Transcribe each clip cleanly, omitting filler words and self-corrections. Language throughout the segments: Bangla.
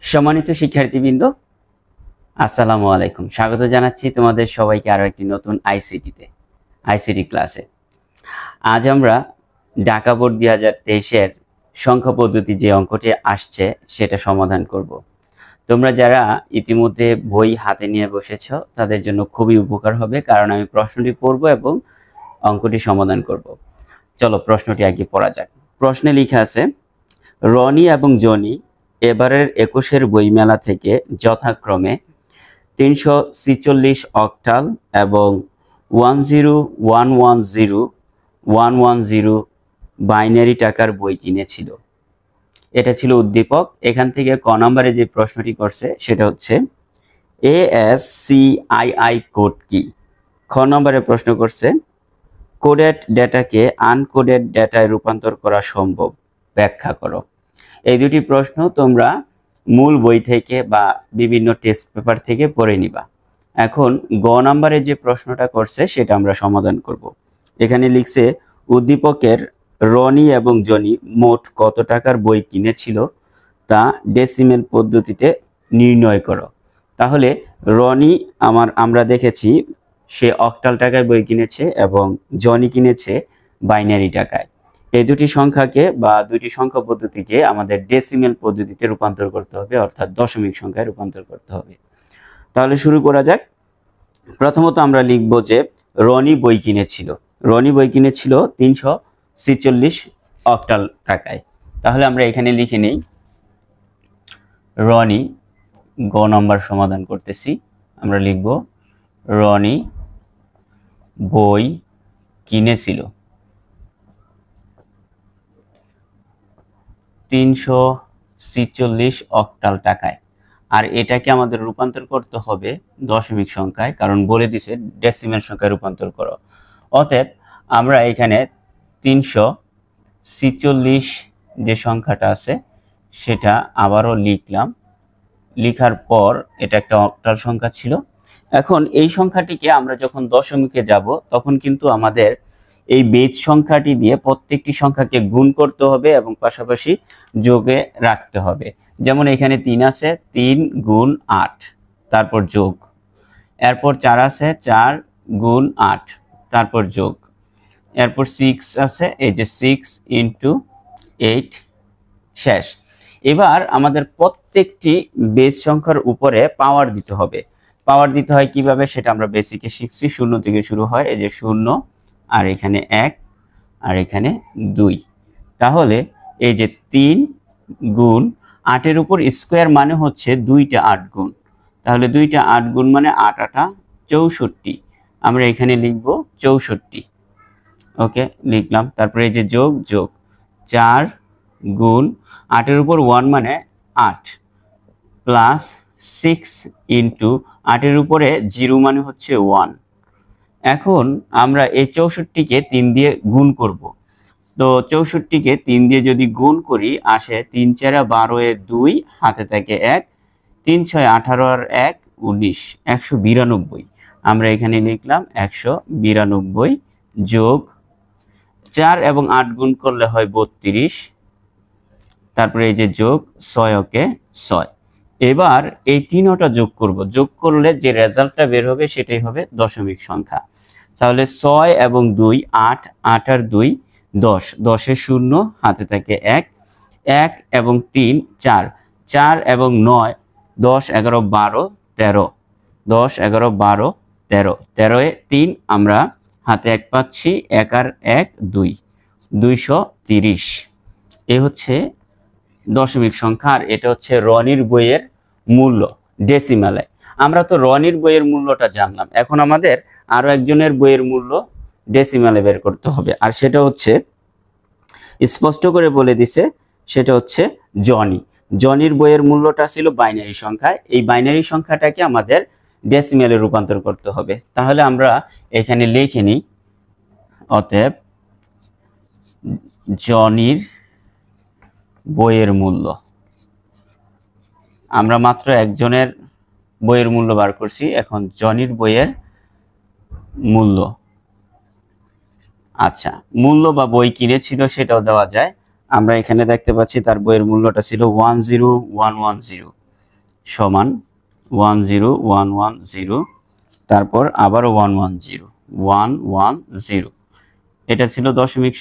সম্মানিত শিক্ষার্থীবৃন্দ, আসসালামু আলাইকুম। স্বাগত জানাচ্ছি তোমাদের সবাইকে আরো একটি নতুন আইসিটি ক্লাসে। আজ আমরা ঢাকা বোর্ড 2023-এর সংখ্যা পদ্ধতি যে অঙ্কটি আসছে সেটা সমাধান করব। তোমরা যারা ইতিমধ্যে বই হাতে নিয়ে বসেছ তাদের জন্য খুবই উপকার হবে, কারণ আমি প্রশ্নটি পড়ব এবং অঙ্কটি সমাধান করব। চলো প্রশ্নটি আগে পড়া যাক। প্রশ্নে লেখা আছে, রনি এবং জনি এবারের 21-এর বইমেলা থেকে যথাক্রমে 346 অক্টাল এবং 10110 বাইনারি টাকার বই কিনেছিল। এটা ছিল উদ্দীপক। এখান থেকে ক নম্বরে যে প্রশ্নটি করছে সেটা হচ্ছে ASCII কোড কি। খ নম্বরে প্রশ্ন করছে কোডেড ডেটাকে আনকোডেড ডেটায় রূপান্তর করা সম্ভব, ব্যাখ্যা করো। এই দুটি প্রশ্ন তোমরা মূল বই থেকে বা বিভিন্ন টেস্ট পেপার থেকে পড়ে নিবা। এখন গ নম্বরে যে প্রশ্নটা করছে সেটা আমরা সমাধান করব। এখানে লিখছে উদ্দীপকের রনি এবং জনি মোট কত টাকার বই কিনেছিল তা ডেসিমেল পদ্ধতিতে নির্ণয় করো। তাহলে রনি আমরা দেখেছি সে অক্টাল টাকায় বই কিনেছে এবং জনি কিনেছে বাইনারি টাকায়। এই দুটি সংখ্যাকে বা দুটি সংখ্যা পদ্ধতিকে আমাদের ডেসিমেল পদ্ধতিতে রূপান্তর করতে হবে, অর্থাৎ দশমিক সংখ্যায় রূপান্তর করতে হবে। তাহলে শুরু করা যাক। প্রথমত আমরা লিখব যে রনি বই কিনেছিল 346 অক্টাল টাকায়। তাহলে আমরা এখানে লিখে নেই রনি, গ নম্বর সমাধান করতেছি। আমরা লিখব রনি বই কিনেছিল 346 অক্টাল টাকায়। আর এটাকে আমাদের রূপান্তর করতে হবে দশমিক সংখ্যায়, কারণ বলে দিছে ডেসিমেল সংখ্যায় রূপান্তর করো। অতএব আমরা এখানে 346 যে সংখ্যাটা আছে সেটা আবারও লিখলাম। লিখার পর এটা একটা অক্টাল সংখ্যা ছিল। এখন এই সংখ্যাটিকে আমরা যখন দশমিকে যাব তখন কিন্তু আমাদের এই বেজ সংখ্যাটি দিয়ে প্রত্যেকটি সংখ্যাকে গুণ করতে হবে এবং পাশাপাশি যোগে রাখতে হবে। যেমন এখানে 3 আছে, 3 গুণ 8, তারপর যোগ। এরপর 4 আছে, 4 গুণ 8, তারপর যোগ। এরপর 6 আছে, এই যে 6 ইন্টু 8 শেষ। এবার আমাদের প্রত্যেকটি বেজ সংখ্যার উপরে পাওয়ার দিতে হবে। পাওয়ার দিতে হয় কিভাবে সেটা আমরা বেসিকে শিখছি। 0 থেকে শুরু হয়, এই যে 0, আর এখানে 1, আর এখানে 2। তাহলে এই যে 3 গুণ 8-এর উপর স্কোয়ার মানে হচ্ছে 2টা 8 গুণ। তাহলে 2টা 8 গুণ মানে 8 8 64। আমরা এখানে লিখব 64। ওকে, লিখলাম। তারপরে এই যে যোগ 4 গুণ 8-এর উপর 1 মানে 8 প্লাস 6 ইন্টু 8-এর উপরে 0 মানে হচ্ছে 1। এখন আমরা এই 64কে 3 দিয়ে গুণ করব। তো 64কে 3 দিয়ে যদি গুণ করি আসে 3 4 12 এ 2, হাতে থাকে 1, 3 6 18 আর 1 19, 192। আমরা এখানে লিখলাম 192 যোগ 4 এবং 8 গুণ করলে হয় 32। তারপরে এই যে যোগ 6, ওকে 6। এবার এই 3টা যোগ করব। যোগ করলে যে রেজাল্টটা বের হবে সেটাই হবে দশমিক সংখ্যা। তাহলে 6 এবং 2 8, 8 আর 2 10, 10-এ 0, হাতে থাকে 1, 1 এবং 3 4, 4 এবং 9 10 11 12 13, 10 11 12 13, 13-এ 3 আমরা হাতে 1 পাচ্ছি, 1 আর 1 2, 230। এ হচ্ছে দশমিক সংখ্যা। আর এটা হচ্ছে রনির বইয়ের মূল্য ডেসিমালে। আমরা তো রনির বইয়ের মূল্যটা জানলাম, এখন আমাদের আরো একজনের বইয়ের মূল্য ডেসিমালে বের করতে হবে। আর সেটা হচ্ছে স্পষ্ট করে বলে দিছে, সেটা হচ্ছে জনির বইয়ের মূল্যটা ছিল বাইনারি সংখ্যায়। এই বাইনারি সংখ্যাটাকে আমাদের ডেসিমেলে রূপান্তর করতে হবে। তাহলে আমরা এখানে লিখে নিই, অতএব জনির বইয়ের মূল্য। আমরা মাত্র একজনের বইয়ের মূল্য বার করছি, এখন জনির বইয়ের মূল্য। আচ্ছা, মূল্য বা বই কিনেছিল সেটাও দেওয়া যায়। আমরা এখানে দেখতে পাচ্ছি তার বইয়ের মূল্যটা ছিল 10110। সমান 10110, তারপর আবারও 110, এটা ছিল দশমিক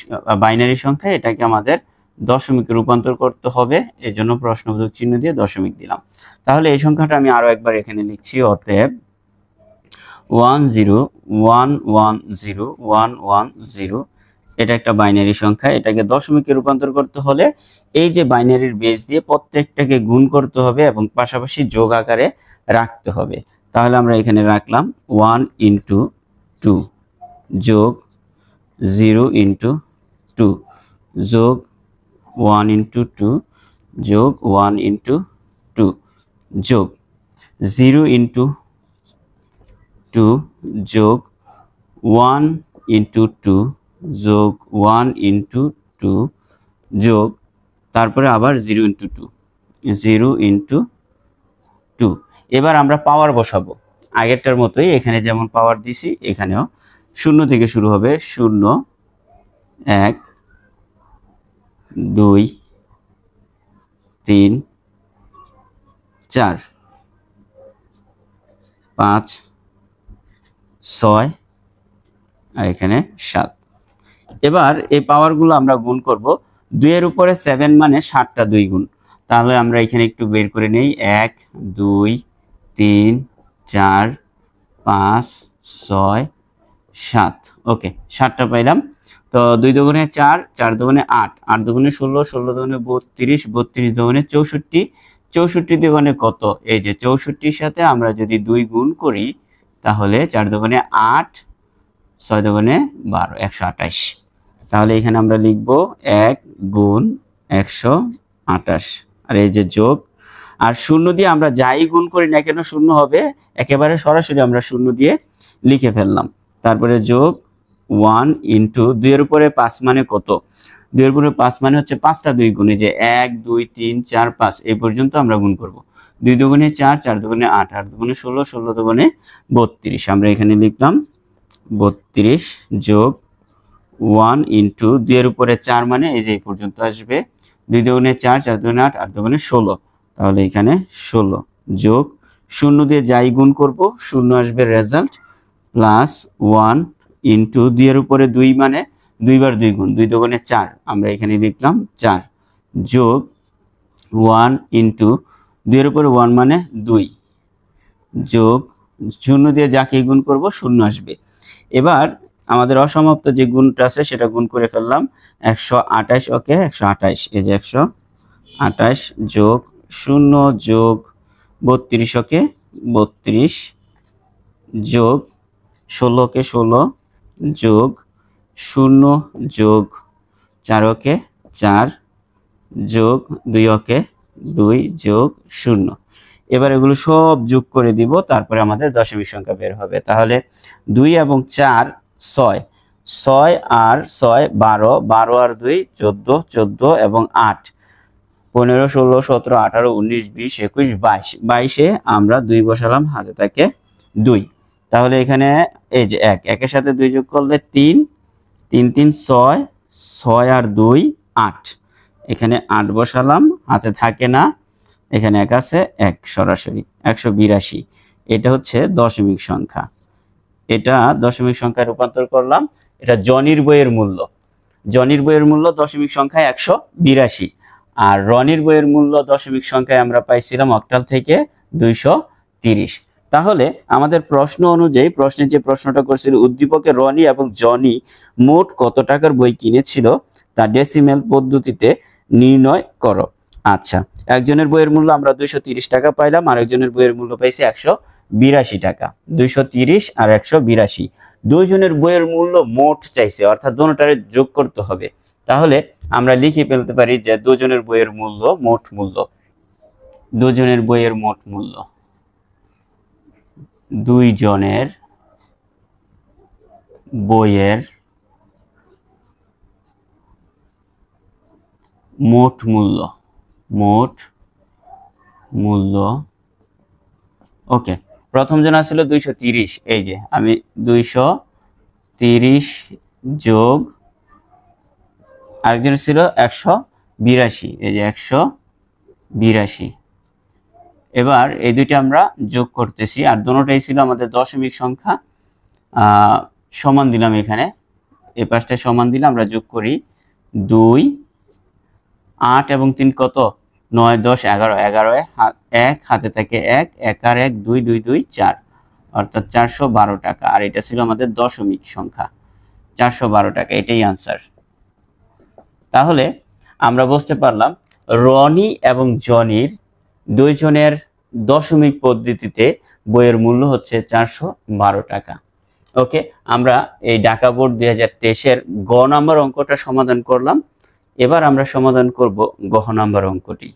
বাইনারি সংখ্যা, এটাকে আমাদের দশমিকে রূপান্তর করতে হবে, এজন্য প্রশ্নবোধক চিহ্ন দিয়ে দশমিক দিলাম। তাহলে এই সংখ্যাটা আমি আরো একবার এখানে লিখছি, অতএব 10110, এটা একটা বাইনারি সংখ্যা, এটাকে দশমিকে রূপান্তর করতে হলে এই যে বাইনারির বেস দিয়ে প্রত্যেকটাকে গুণ করতে হবে এবং পাশাপাশি যোগ আকারে রাখতে হবে। তাহলে আমরা এখানে রাখলাম 1 × 2 যোগ 0 × 2 যোগ 1 × 2 যোগ 1 × 2 যোগ 0 × 2 যোগ 1 × 2 যোগ 1 × 2 যোগ তারপরে আবার 0 × 2 0 × 2। এবার আমরা পাওয়ার বসাবো আগেরটার মতোই, এখানে যেমন পাওয়ার দিছি এখানেও 0 থেকে শুরু হবে, 0 1 2 3 4 5 6 আর এখানে 7। এবার এই পাওয়ারগুলো আমরা গুণ করব, 2 এর উপরে 7 মানে 7টা 2 গুণ, তাহলে আমরা এখানে একটু বের করে নেই, 1 2 3 4 5 6 7। ওকে, 7টা পাইলাম। তো 2 দুগুণে 4, 4 দুগুণে 8, 8 দুগুণে 16, 16 দুগুণে 32, 32 দুগুণে 64, 64 দুগুণে কত? এই যে 64-র সাথে আমরা যদি 2 গুণ করি তাহলে 4 দুগুণে 8, 6 দুগুণে 12, 128। তাহলে এখানে আমরা লিখব 1 গুণ 128, আর এই যে যোগ, আর 0 দিয়ে আমরা যাই গুণ করি না কেন 0 হবে, একেবারে সরাসরি আমরা 0 দিয়ে লিখে ফেললাম। তারপরে যোগ 1 × 2 এর উপরে 5 মানে কত? 2 এর উপরে 5 মানে হচ্ছে 5টা 2 গুণ, যে 1 2 3 4 5 এই পর্যন্ত আমরা গুণ করব। 2 দুগুণে 4, 4 দুগুণে 8, 8 দুগুণে 16, 16 দুগুণে 32। আমরা এখানে লিখলাম 32 যোগ 1 × 2 এর উপরে 4 মানে এই যে এই পর্যন্ত আসবে, 2 দুগুণে 4, 4 দুগুণে 8, 8 দুগুণে 16, তাহলে এখানে 16 যোগ 0 দিয়ে যাই গুণ করব 0 আসবে রেজাল্ট, প্লাস 1 × 2 এর উপরে 2 মানে 2 বার 2 গুণ, 2 দুগুণে 4, আমরা এখানে লিখলাম 4 যোগ 1 × 2 এর উপরে 1 মানে 2 যোগ 0 দিয়ে যাকে গুণ করব 0 আসবে। এবার আমাদের অসমাপ্ত যে গুণটা আছে সেটা গুণ করে ফেললাম, 128। ওকে, 128, এই যে 128 যোগ 0 যোগ 32, ওকে 32 যোগ 16 কে 16 যোগ 0 যোগ 4 ওকে 4 যোগ 2 ওকে 2 যোগ 0। এবার এগুলো সব যোগ করে দিব, তারপরে আমাদের দশমিক সংখ্যা বের হবে। তাহলে 2 এবং 4 6, 6 আর 6 12, 12 আর 2 14, 14 এবং 8 15 16 17 18 19 20 21 22, 22-এ আমরা 2 বসালাম, হাতে থাকে 2। তাহলে এখানে এই যে 1, 1 এর সাথে 2 যোগ করলে 3, 3 3 6, 6 আর 2 8, এখানে 8 বসালাম, হাতে থাকে না, এখানে 1 আছে, 1 সরাসরি 182। এটা হচ্ছে দশমিক সংখ্যা, এটা দশমিক সংখ্যায় রূপান্তর করলাম। এটা জনির বইয়ের মূল্য, জনির বইয়ের মূল্য দশমিক সংখ্যায় 182, আর রনির বইয়ের মূল্য দশমিক সংখ্যায় আমরা পাইছিলাম অক্টাল থেকে 230। তাহলে আমাদের প্রশ্ন অনুযায়ী, প্রশ্নে যে প্রশ্নটা করছিল, উদ্দীপকে রনি এবং জনি মোট কত টাকার বই কিনেছিল তা ডেসিমেল পদ্ধতিতে নির্ণয় করো। আচ্ছা, একজনের বইয়ের মূল্য আমরা 230 টাকা পাইলাম, আরেকজনের বইয়ের মূল্য পাইছি 182 টাকা। 230 আর 182, দুইজনের বইয়ের মূল্য মোট চাইছে, অর্থাৎ দুটোটারে যোগ করতে হবে। তাহলে আমরা লিখে ফেলতে পারি যে দুজনের বইয়ের মূল্য, মোট মূল্য, দুজনের বইয়ের মোট মূল্য, দুইজনের বইয়ের মোট মূল্য, মোট মূল্য। ওকে, প্রথম জন ছিল 230, এই যে আমি 230 যোগ আরেকজন ছিল 182, এই যে 182, এবার এই দুইটা আমরা যোগ করতেছি, আর দুটোটাই ছিল আমাদের দশমিক সংখ্যা। সমান দিলাম, এখানে এই পাশটা সমান দিলাম, আমরা যোগ করি 2, 8 এবং 3 কত, 9, 10, 11, 11 1 হাতে থাকে 1, 1 আর 1 2, 2 2 4, অর্থাৎ 412 টাকা। আর এটা ছিল আমাদের দশমিক সংখ্যা, 412 টাকা, এটাই আনসার। তাহলে আমরা বুঝতে পারলাম রনি এবং জনির দুইজনের দশমিক পদ্ধতিতে বইয়ের মূল্য হচ্ছে 412 টাকা। ওকে, আমরা এই ঢাকা বোর্ড 2023-এর গ নাম্বার অঙ্কটা সমাধান করলাম। এবার আমরা সমাধান করব গ নাম্বার অঙ্কটি।